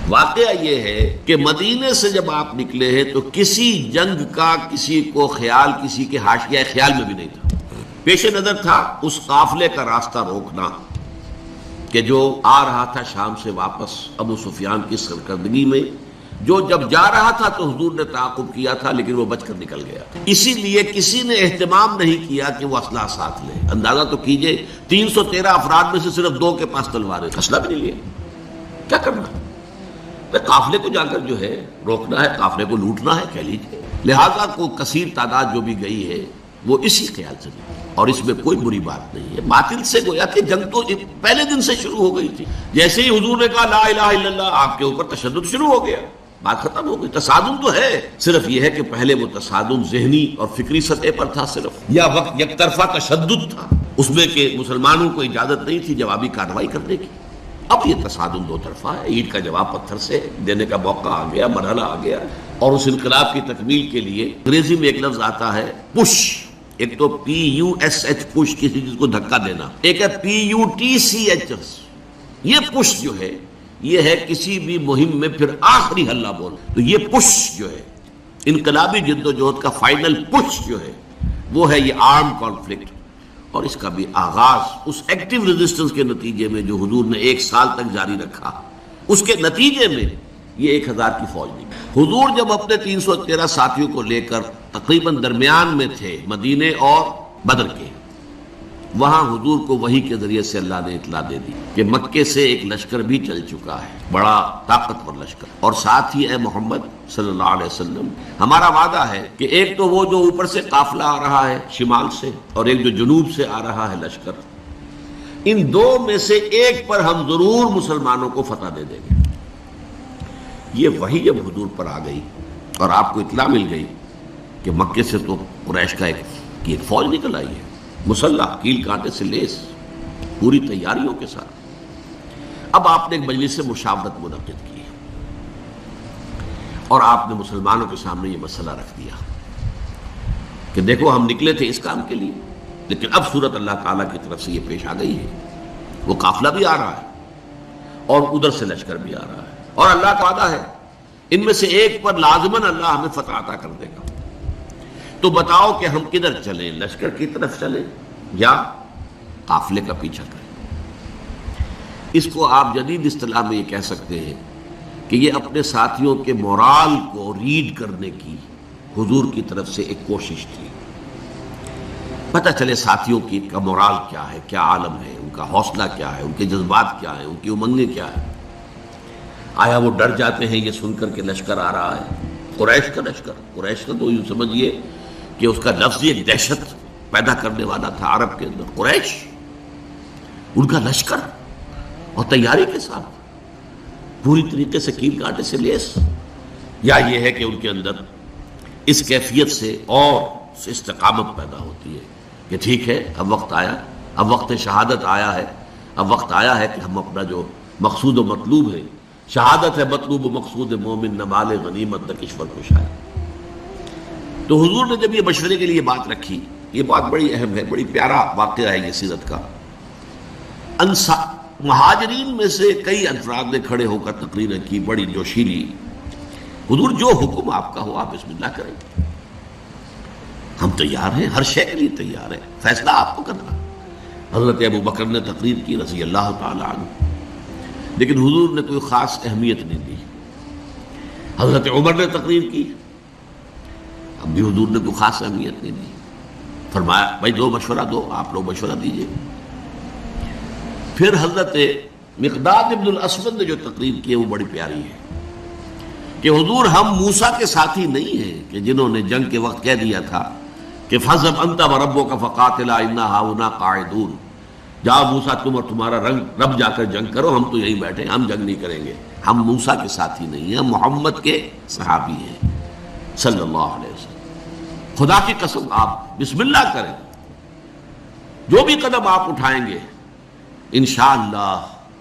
واقعہ یہ ہے کہ مدینے سے جب آپ نکلے ہیں تو کسی جنگ کا کسی کو خیال، کسی کے حاشیہ خیال میں بھی نہیں تھا. پیش نظر تھا اس قافلے کا راستہ روکنا کہ جو آ رہا تھا شام سے واپس ابو سفیان کی سرکردگی میں. جو جب جا رہا تھا تو حضور نے تعاقب کیا تھا لیکن وہ بچ کر نکل گیا. اسی لیے کسی نے اہتمام نہیں کیا کہ وہ اسلحہ ساتھ لے. اندازہ تو کیجئے 313 افراد میں سے صرف 2 کے پاس تلواریں، اسلحہ بھی نہیں لیا. کیا کرنا؟ قافلے کو جا کر جو ہے روکنا ہے، قافلے کو لوٹنا ہے کہہ لیجیے. لہذا کو کثیر تعداد جو بھی گئی ہے وہ اسی خیال سے گئی، اور اس میں کوئی بری بات نہیں ہے. باطل سے گویا کہ جنگ تو پہلے دن سے شروع ہو گئی تھی. جیسے ہی حضور نے کہا لا الہ الا اللہ، آپ کے اوپر تشدد شروع ہو گیا، بات ختم ہو گئی. تصادم تو ہے، صرف یہ ہے کہ پہلے وہ تصادم ذہنی اور فکری سطح پر تھا صرف، یا وقت یک طرفہ تشدد تھا اس میں کہ مسلمانوں کو اجازت نہیں تھی جوابی کارروائی کرنے کی. اب یہ تصادم 2 طرفہ ہے. اینٹ کا جواب پتھر سے دینے کا موقع آ گیا، مرحلہ آ گیا. اور اس انقلاب کی تکمیل کے لیے انگریزی میں ایک لفظ آتا ہے پش. ایک تو PUSH پش، کسی چیز کو دھکا دینا، ایک ہے PUTCH. یہ پش جو ہے یہ ہے کسی بھی مہم میں پھر آخری حلہ بول. تو یہ پش جو ہے انقلابی جدوجہد کا فائنل پش جو ہے وہ ہے یہ آرم کانفلکٹ. اور اس کا بھی آغاز اس ایکٹیو ریزسٹنس کے نتیجے میں جو حضور نے 1 سال تک جاری رکھا، اس کے نتیجے میں یہ 1000 کی فوج نہیں. حضور جب اپنے 313 ساتھیوں کو لے کر تقریباً درمیان میں تھے مدینے اور بدر کے، وہاں حضور کو وحی کے ذریعے سے اللہ نے اطلاع دے دی کہ مکے سے ایک لشکر بھی چل چکا ہے، بڑا طاقتور لشکر. اور ساتھ ہی اے محمد صلی اللہ علیہ وسلم، ہمارا وعدہ ہے کہ ایک تو وہ جو اوپر سے قافلہ آ رہا ہے شمال سے، اور ایک جو جنوب سے آ رہا ہے لشکر، ان 2 میں سے ایک پر ہم ضرور مسلمانوں کو فتح دے دیں گے. یہ وحی جب حضور پر آ گئی اور آپ کو اطلاع مل گئی کہ مکے سے تو قریش کا ایک فوج نکل آئی ہے، مسلح، کیل کانٹے سے لیس، پوری تیاریوں کے ساتھ. اب آپ نے ایک مجلس مشاورت منعقد کی اور آپ نے مسلمانوں کے سامنے یہ مسئلہ رکھ دیا کہ دیکھو ہم نکلے تھے اس کام کے لیے، لیکن اب صورت اللہ تعالیٰ کی طرف سے یہ پیش آ گئی ہے. وہ قافلہ بھی آ رہا ہے اور ادھر سے لشکر بھی آ رہا ہے، اور اللہ کا وعدہ ہے ان میں سے ایک پر لازماً اللہ ہمیں فتح عطا کر دے گا. تو بتاؤ کہ ہم کدھر چلیں، لشکر کی طرف چلیں یا قافلے کا پیچھا کریں؟ اس کو آپ جدید اصطلاح میں یہ کہہ سکتے ہیں کہ یہ اپنے ساتھیوں کے مورال کو ریڈ کرنے کی حضور کی طرف سے ایک کوشش تھی. پتہ چلے ساتھیوں کی کا مورال کیا ہے، کیا عالم ہے، ان کا حوصلہ کیا ہے، ان کے جذبات کیا ہیں، ان کی امنگیں کیا ہیں. آیا وہ ڈر جاتے ہیں یہ سن کر کے لشکر آ رہا ہے، قریش کا لشکر؟ قریش کا تو یوں سمجھیے کہ اس کا لفظ ایک دہشت پیدا کرنے والا تھا عرب کے اندر. قریش، ان کا لشکر اور تیاری کے ساتھ پوری طریقے سے کیل کانٹے سے لیس. یا یہ ہے کہ ان کے اندر اس کیفیت سے اور استقامت پیدا ہوتی ہے کہ ٹھیک ہے اب وقت آیا، اب وقت شہادت آیا ہے، اب وقت آیا ہے کہ ہم اپنا جو مقصود و مطلوب ہے، شہادت ہے مطلوب و مقصود مومن، نہ مال غنیمت نہ کشور کشا ہے. تو حضور نے جب یہ مشورے کے لیے بات رکھی، یہ بات بڑی اہم ہے، بڑی پیارا واقعہ ہے یہ سیرت کا. مہاجرین میں سے کئی افراد نے کھڑے ہو کر تقریریں کی بڑی جوشیلی. حضور جو حکم آپ کا ہو آپ بسم اللہ کریں، ہم تیار ہیں، ہر شے کے لیے تیار ہیں، فیصلہ آپ کو کرنا. حضرت ابو بکر نے تقریر کی رضی اللہ تعالی عنہ، لیکن حضور نے کوئی خاص اہمیت نہیں دی. حضرت عمر نے تقریر کی، اب بھی حضور نے کوئی خاص اہمیت نہیں دی. فرمایا بھائی دو مشورہ دو، آپ لوگ مشورہ دیجئے. پھر حضرت مقداد ابن الاسود نے جو تقریر کی ہے وہ بڑی پیاری ہے کہ حضور ہم موسیٰ کے ساتھی نہیں ہیں کہ جنہوں نے جنگ کے وقت کہہ دیا تھا کہ فَاذْهَبْ أَنْتَ وَرَبُّكَ فَقَاتِلَا إِنَّا هَاهُنَا قَاعِدُونَ، جاؤ موسیٰ تم اور تمہارا رب جا کر جنگ کرو، ہم تو یہیں بیٹھے، ہم جنگ نہیں کریں گے. ہم موسیٰ کے ساتھی نہیں ہیں، ہم محمد کے صحابی ہیں صلی اللہ علیہ وسلم. خدا کی قسم آپ بسم اللہ کریں، جو بھی قدم آپ اٹھائیں گے انشاءاللہ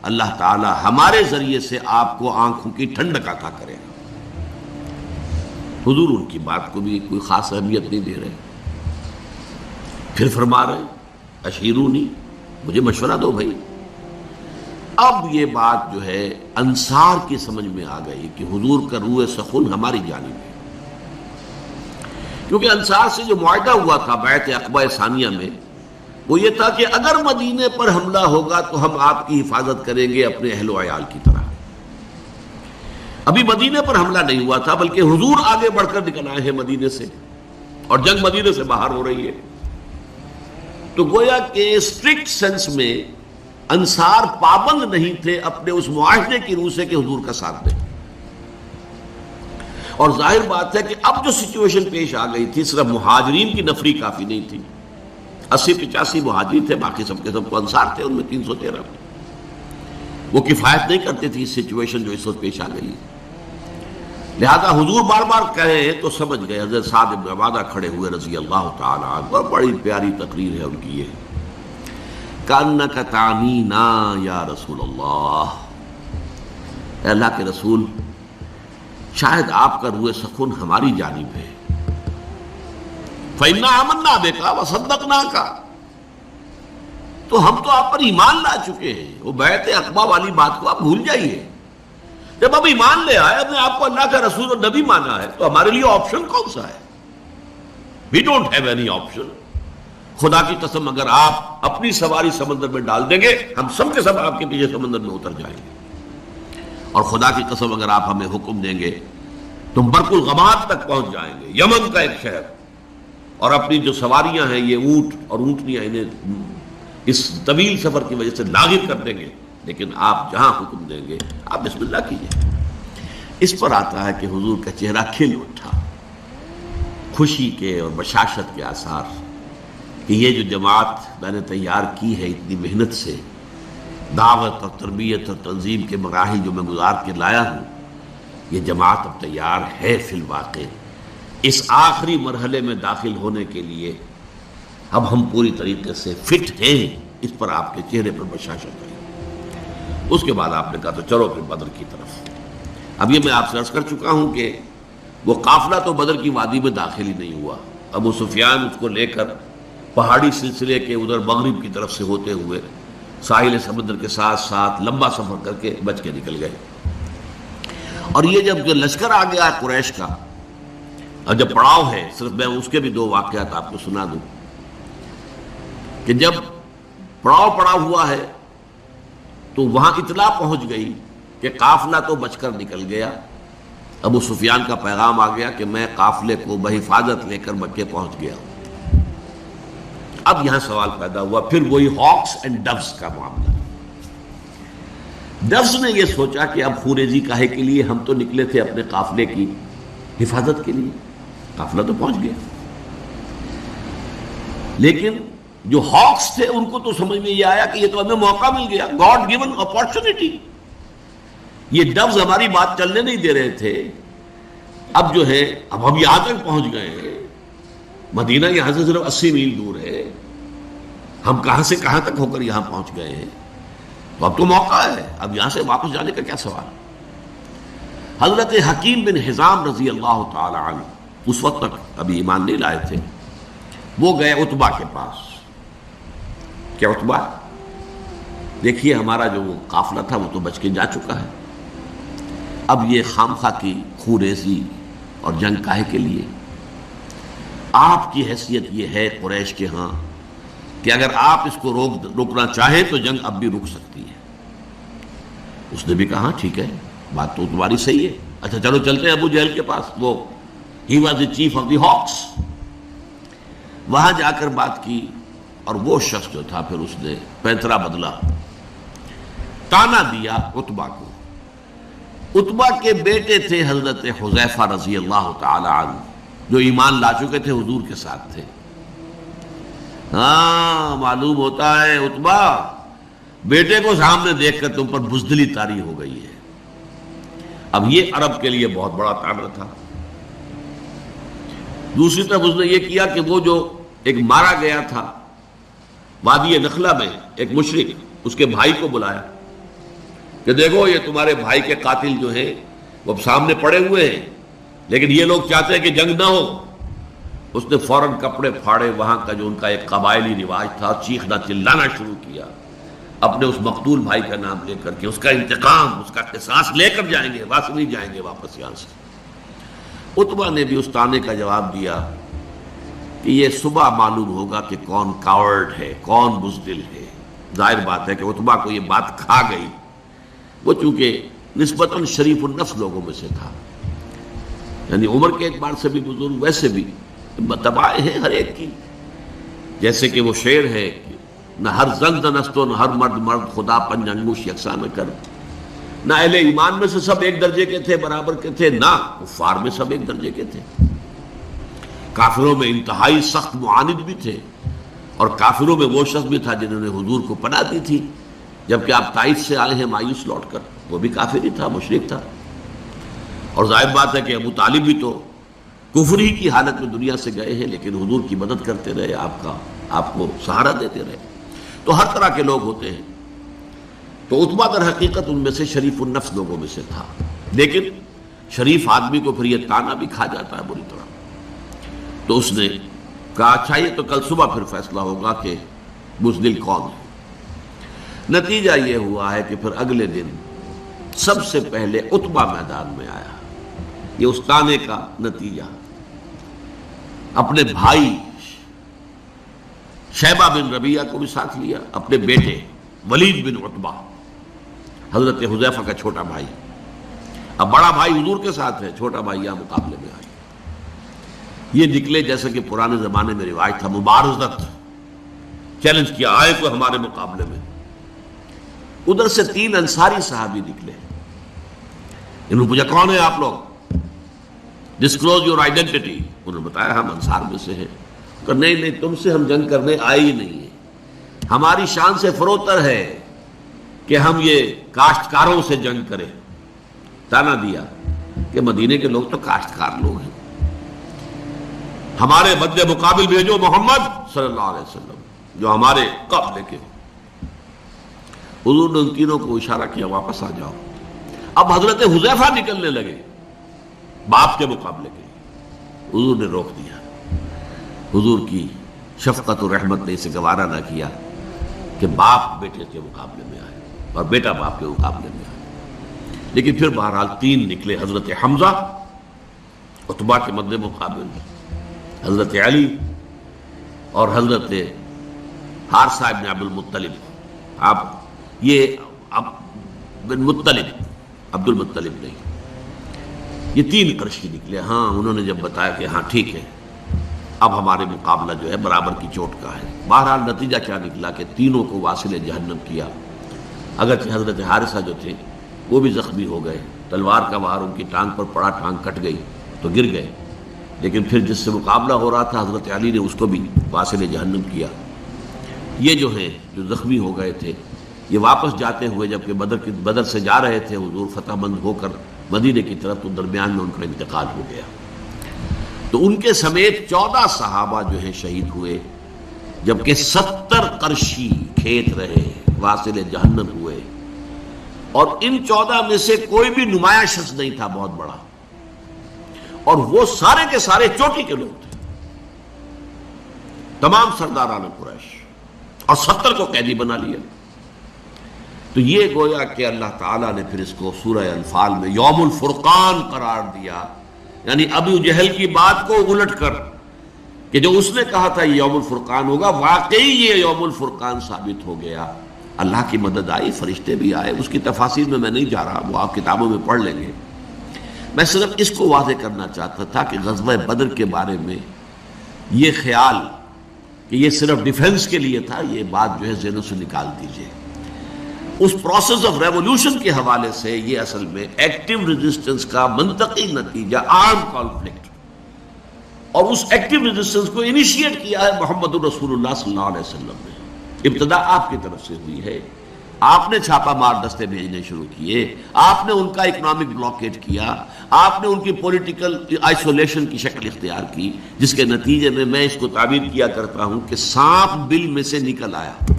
اللہ تعالی ہمارے ذریعے سے آپ کو آنکھوں کی ٹھنڈک عطا کرے گا. حضور ان کی بات کو بھی کوئی خاص اہمیت نہیں دے رہے. پھر فرما رہے اشیرونی، مجھے مشورہ دو بھائی. اب یہ بات جو ہے انصار کی سمجھ میں آ گئی کہ حضور کا روح سخن ہماری جانب ہے، کیونکہ انصار سے جو معاہدہ ہوا تھا بیعت عقبہ ثانیہ میں وہ یہ تھا کہ اگر مدینے پر حملہ ہوگا تو ہم آپ کی حفاظت کریں گے اپنے اہل و عیال کی طرح۔ ابھی مدینے پر حملہ نہیں ہوا تھا، بلکہ حضور آگے بڑھ کر نکل آئے ہیں مدینے سے، اور جنگ مدینے سے باہر ہو رہی ہے۔ تو گویا کہ اسٹرکٹ سینس میں انصار پابند نہیں تھے اپنے اس معاہدے کی روح سے کہ حضور کا ساتھ دیں، اور ظاہر بات ہے کہ اب جو سچویشن پیش آ گئی تھی، صرف مہاجرین کی نفری کافی نہیں تھی، 80-85 مہاجرین تھے، باقی سب کے سب تو انصار تھے، ان میں 313 وہ کفایت نہیں کرتے تھے اس سچویشن جو اس وقت پیش آ گئی۔ لہذا حضور بار بار کہے ہیں تو سمجھ گئے۔ حضرت سعد بن عبادہ کھڑے ہوئے رضی اللہ تعالی عنہ، بڑی پیاری تقریر ہے ان کی یہ، کأنک تعنینا یا رسول اللہ، اے اللہ کے رسول شاید آپ کا روح سکون ہماری جانب ہے، فإنا آمنا بک وصدقناک، تو ہم تو آپ پر ایمان لا چکے ہیں۔ وہ بیعت عقبہ والی بات کو آپ بھول جائیے، جب اب ایمان لے آئے، ہم نے آپ کو اللہ کا رسول اور نبی مانا ہے، تو ہمارے لیے آپشن کون سا ہے؟ We don't have any option. خدا کی قسم اگر آپ اپنی سواری سمندر میں ڈال دیں گے، ہم سب کے سب آپ کے پیچھے سمندر میں اتر جائیں گے، اور خدا کی قسم اگر آپ ہمیں حکم دیں گے تو برق الغماد تک پہنچ جائیں گے، یمن کا ایک شہر، اور اپنی جو سواریاں ہیں یہ اونٹ اور اونٹنیاں انہیں اس طویل سفر کی وجہ سے لاغر کر دیں گے، لیکن آپ جہاں حکم دیں گے آپ بسم اللہ کیجئے۔ اس پر آتا ہے کہ حضور کا چہرہ کھل اٹھا، خوشی کے اور بشاشت کے آثار، کہ یہ جو جماعت میں نے تیار کی ہے اتنی محنت سے، دعوت اور تربیت اور تنظیم کے مراحل جو میں گزار کے لایا ہوں، یہ جماعت اب تیار ہے فی الواقع اس آخری مرحلے میں داخل ہونے کے لیے، اب ہم پوری طریقے سے فٹ ہیں۔ اس پر آپ کے چہرے پر بشاشت ہے۔ اس کے بعد آپ نے کہا تو چلو پھر بدر کی طرف۔ اب یہ میں آپ سے عرض کر چکا ہوں کہ وہ قافلہ تو بدر کی وادی میں داخل ہی نہیں ہوا، ابو سفیان اس کو لے کر پہاڑی سلسلے کے ادھر مغرب کی طرف سے ہوتے ہوئے ساحل سمندر کے ساتھ ساتھ لمبا سفر کر کے بچ کے نکل گئے۔ اور یہ جب جو لشکر آ گیا قریش کا، اور جب پڑاؤ ہے، صرف میں اس کے بھی 2 واقعات آپ کو سنا دوں کہ جب پڑاؤ پڑا ہوا ہے تو وہاں اطلاع پہنچ گئی کہ قافلہ تو بچ کر نکل گیا، ابو سفیان کا پیغام آ گیا کہ میں قافلے کو بحفاظت لے کر مکے پہنچ گیا ہوں۔ اب یہاں سوال پیدا ہوا پھر وہی ہاکس اینڈ ڈوز کا معاملہ۔ ڈوز نے یہ سوچا کہ اب خوریزی کاہے کے لیے، ہم تو نکلے تھے اپنے قافلے کی حفاظت کے لیے، قافلہ تو پہنچ گیا۔ لیکن جو ہاکس تھے ان کو تو سمجھ میں یہ آیا کہ یہ تو ہمیں موقع مل گیا، گاڈ گیون اپارچونٹی، یہ ڈوز ہماری بات چلنے نہیں دے رہے تھے، اب جو ہے اب ہم یہاں تک پہنچ گئے ہیں، مدینہ یہاں سے صرف 80 میل دور ہے، ہم کہاں سے کہاں تک ہو کر یہاں پہنچ گئے ہیں، تو اب تو موقع ہے، اب یہاں سے واپس جانے کا کیا سوال۔ حضرت حکیم بن حزام رضی اللہ تعالی عنہ اس وقت تک ابھی ایمان نہیں لائے تھے، وہ گئے عتبہ کے پاس کہ عتبہ دیکھیے ہمارا جو قافلہ تھا وہ تو بچ کے جا چکا ہے، اب یہ خامخواہ کی خوریزی اور جنگ کاہے کے لیے؟ آپ کی حیثیت یہ ہے قریش کے ہاں کہ اگر آپ اس کو روکنا چاہیں تو جنگ اب بھی رک سکتی ہے۔ اس نے بھی کہا ٹھیک ہے، بات تو تمہاری صحیح ہے، اچھا چلو چلتے ہیں ابو جہل کے پاس، وہ he was the chief of the ہاکس، وہاں جا کر بات کی، اور وہ شخص جو تھا پھر اس نے پینترا بدلا، تانا دیا عتبہ کو۔ عتبہ کے بیٹے تھے حضرت حذیفہ رضی اللہ تعالی عنہ، جو ایمان لا چکے تھے، حضور کے ساتھ تھے۔ ہاں معلوم ہوتا ہے عتبہ بیٹے کو سامنے دیکھ کر تم پر بزدلی طاری ہو گئی ہے۔ اب یہ عرب کے لیے بہت بڑا طعنہ تھا۔ دوسری طرف اس نے یہ کیا کہ وہ جو ایک مارا گیا تھا وادی نخلہ میں ایک مشرک، اس کے بھائی کو بلایا کہ دیکھو یہ تمہارے بھائی کے قاتل جو ہیں وہ اب سامنے پڑے ہوئے ہیں، لیکن یہ لوگ چاہتے ہیں کہ جنگ نہ ہو۔ اس نے فوراً کپڑے پھاڑے، وہاں کا جو ان کا ایک قبائلی رواج تھا، چیخنا چلانا شروع کیا، اپنے اس مقتول بھائی کا نام لے کر کے اس کا انتقام، اس کا قصاص لے کر جائیں گے، واپس نہیں جائیں گے واپس یہاں سے۔ عتبہ نے بھی اس طعنے کا جواب دیا کہ یہ صبح معلوم ہوگا کہ کون کاورڈ ہے، کون بزدل ہے۔ ظاہر بات ہے کہ عتبہ کو یہ بات کھا گئی، وہ چونکہ نسبتاً شریف النفس لوگوں میں سے تھا، یعنی عمر کے اعتبار سے بھی بزرگ، ویسے بھی تباہ ہے ہر ایک کی، جیسے کہ وہ شعر ہے کہ نہ ہر زن زنستو نہ ہر مرد مرد خدا پنج انگوش یکساں نہ کر، نہ اہل ایمان میں سے سب ایک درجے کے تھے، برابر کے تھے، نہ کفار میں سب ایک درجے کے تھے۔ کافروں میں انتہائی سخت معاند بھی تھے، اور کافروں میں وہ شخص بھی تھا جنہوں نے حضور کو پناہ دی تھی، جبکہ آپ طائف سے آئے ہیں مایوس لوٹ کر، وہ بھی کافر ہی تھا، مشرک تھا۔ اور ظاہر بات ہے کہ ابو طالب بھی تو کفر ہی کی حالت میں دنیا سے گئے ہیں، لیکن حضور کی مدد کرتے رہے، آپ کو سہارا دیتے رہے۔ تو ہر طرح کے لوگ ہوتے ہیں، تو عتبہ در حقیقت ان میں سے شریف النفس لوگوں میں سے تھا، لیکن شریف آدمی کو پھر یہ تانا بھی کھا جاتا ہے بری طرح۔ تو اس نے کہا اچھا یہ تو کل صبح پھر فیصلہ ہوگا کہ بزدل کون ہے۔ نتیجہ یہ ہوا ہے کہ پھر اگلے دن سب سے پہلے عتبہ میدان میں آیا۔ یہ اس تانے کا نتیجہ، اپنے بھائی شیبہ بن ربیعہ کو بھی ساتھ لیا، اپنے بیٹے ولید بن عتبہ، حضرت حذیفہ کا چھوٹا بھائی۔ اب بڑا بھائی حضور کے ساتھ ہے، چھوٹا بھائی یہاں مقابلے میں آیا۔ یہ نکلے جیسا کہ پرانے زمانے میں رواج تھا، مبارزت، چیلنج کیا، آئے کوئی ہمارے مقابلے میں۔ ادھر سے 3 انصاری صحابی نکلے، انہوں نے پوچھا کون ہے آپ لوگ، ڈسکلوز یور آئیڈینٹی۔ انہوں نے بتایا ہم انصار میں سے ہیں۔ کہ نہیں تم سے ہم جنگ کرنے آئے ہی نہیں ہیں، ہماری شان سے فروتر ہے کہ ہم یہ کاشتکاروں سے جنگ کریں۔ تانا دیا کہ مدینے کے لوگ تو کاشتکار لوگ ہیں، ہمارے مد مقابل بھیجو محمد صلی اللہ علیہ وسلم جو ہمارے قبلے کے ہو۔ حضور نے ان تینوں کو اشارہ کیا واپس آ جاؤ۔ اب حضرت حذیفہ نکلنے لگے باپ کے مقابلے کے لیے، حضور نے روک دیا۔ حضور کی شفقت و رحمت نے اسے گوارا نہ کیا کہ باپ بیٹے کے مقابلے میں آئے اور بیٹا باپ کے مقابلے میں آئے، لیکن پھر بہرحال 3 نکلے، حضرت حمزہ عتبہ کے مد مقابل، حضرت علی اور حضرت حارثہ بن عبد المطلب۔ آپ یہ بن مطلب، عبد المطلب نہیں، یہ 3 قرشی نکلے۔ ہاں انہوں نے جب بتایا کہ ہاں ٹھیک ہے اب ہمارے مقابلہ جو ہے برابر کی چوٹ کا ہے۔ بہرحال نتیجہ کیا نکلا کہ تینوں کو واصل جہنم کیا، اگرچہ حضرت حارثہ جو تھے وہ بھی زخمی ہو گئے، تلوار کا وار ان کی ٹانگ پر پڑا، ٹانگ کٹ گئی تو گر گئے، لیکن پھر جس سے مقابلہ ہو رہا تھا حضرت علی نے اس کو بھی واصل جہنم کیا۔ یہ جو ہیں جو زخمی ہو گئے تھے یہ واپس جاتے ہوئے جبکہ بدر سے جا رہے تھے حضور فتح مند ہو کر مدینے کی طرف، تو درمیان میں ان کا انتقال ہو گیا۔ تو ان کے سمیت 14 صحابہ جو ہیں شہید ہوئے، جبکہ 70 قرشی کھیت رہے، واصل جہنم ہوئے۔ اور ان 14 میں سے کوئی بھی نمایاں شخص نہیں تھا بہت بڑا، اور وہ سارے کے سارے چوٹی کے لوگ تھے، تمام سرداران قریش، اور 70 کو قیدی بنا لیا۔ تو یہ گویا کہ اللہ تعالیٰ نے پھر اس کو سورہ انفال میں یوم الفرقان قرار دیا، یعنی ابو جہل کی بات کو الٹ کر کہ جو اس نے کہا تھا یہ یوم الفرقان ہوگا، واقعی یہ یوم الفرقان ثابت ہو گیا۔ اللہ کی مدد آئی، فرشتے بھی آئے، اس کی تفاصیل میں نہیں جا رہا، وہ آپ کتابوں میں پڑھ لیں گے۔ میں صرف اس کو واضح کرنا چاہتا تھا کہ غزوہ بدر کے بارے میں یہ خیال کہ یہ صرف ڈیفنس کے لیے تھا، یہ بات جو ہے ذہنوں سے نکال دیجئے۔ اس پروسیس آف ریولوشن کے حوالے سے یہ اصل میں ایکٹیو ریزسٹنس کا منطقی نتیجہ، آرم کانفلکٹ، اور اس ایکٹیو ریزسٹنس کو انیشیٹ کیا ہے محمد الرسول اللہ صلی اللہ علیہ وسلم نے۔ ابتدا آپ کی طرف سے ہوئی ہے، آپ نے چھاپا مار دستے بھیجنے شروع کیے، آپ نے ان کا اکنامک بلاکیٹ کیا، آپ نے ان کی پولیٹیکل آئسولیشن کی شکل اختیار کی، جس کے نتیجے میں اس کو تعبیر کیا کرتا ہوں کہ سانپ بل میں سے نکل آیا۔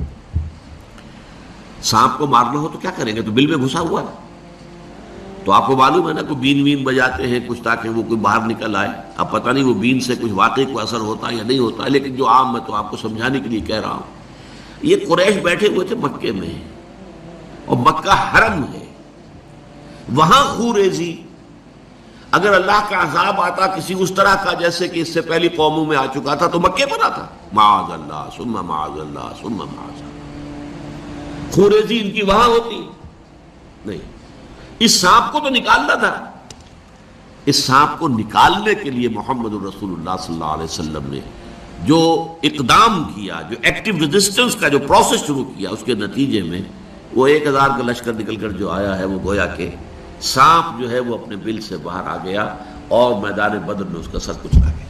سانپ کو مارنا ہو تو کیا کریں گے، تو بل میں گھسا ہوا ہے، تو آپ کو معلوم ہے نا، کوئی بین وین بجاتے ہیں کچھ تاکہ وہ کوئی باہر نکل آئے۔ اب پتہ نہیں وہ بین سے کچھ واقعی کوئی اثر ہوتا ہے یا نہیں ہوتا ہے، لیکن جو عام میں تو آپ کو سمجھانے کے لیے کہہ رہا ہوں۔ یہ قریش بیٹھے ہوئے تھے مکے میں، اور مکہ حرم ہے، وہاں خوریزی، اگر اللہ کا عذاب آتا کسی اس طرح کا جیسے کہ اس سے پہلی قوموں میں آ چکا تھا تو مکے پر آتا، معاذ اللہ ثم معاذ اللہ ثم معاذ اللہ، خوریزی ان کی وہاں ہوتی نہیں۔ اس سانپ کو تو نکالنا تھا، اس سانپ کو نکالنے کے لیے محمد الرسول اللہ صلی اللہ علیہ وسلم نے جو اقدام کیا، جو ایکٹیو ریزسٹنس کا جو پروسیس شروع کیا، اس کے نتیجے میں وہ 1000 کا لشکر نکل کر جو آیا ہے، وہ گویا کہ سانپ جو ہے وہ اپنے بل سے باہر آ گیا اور میدان بدر میں اس کا سر کچلا گیا۔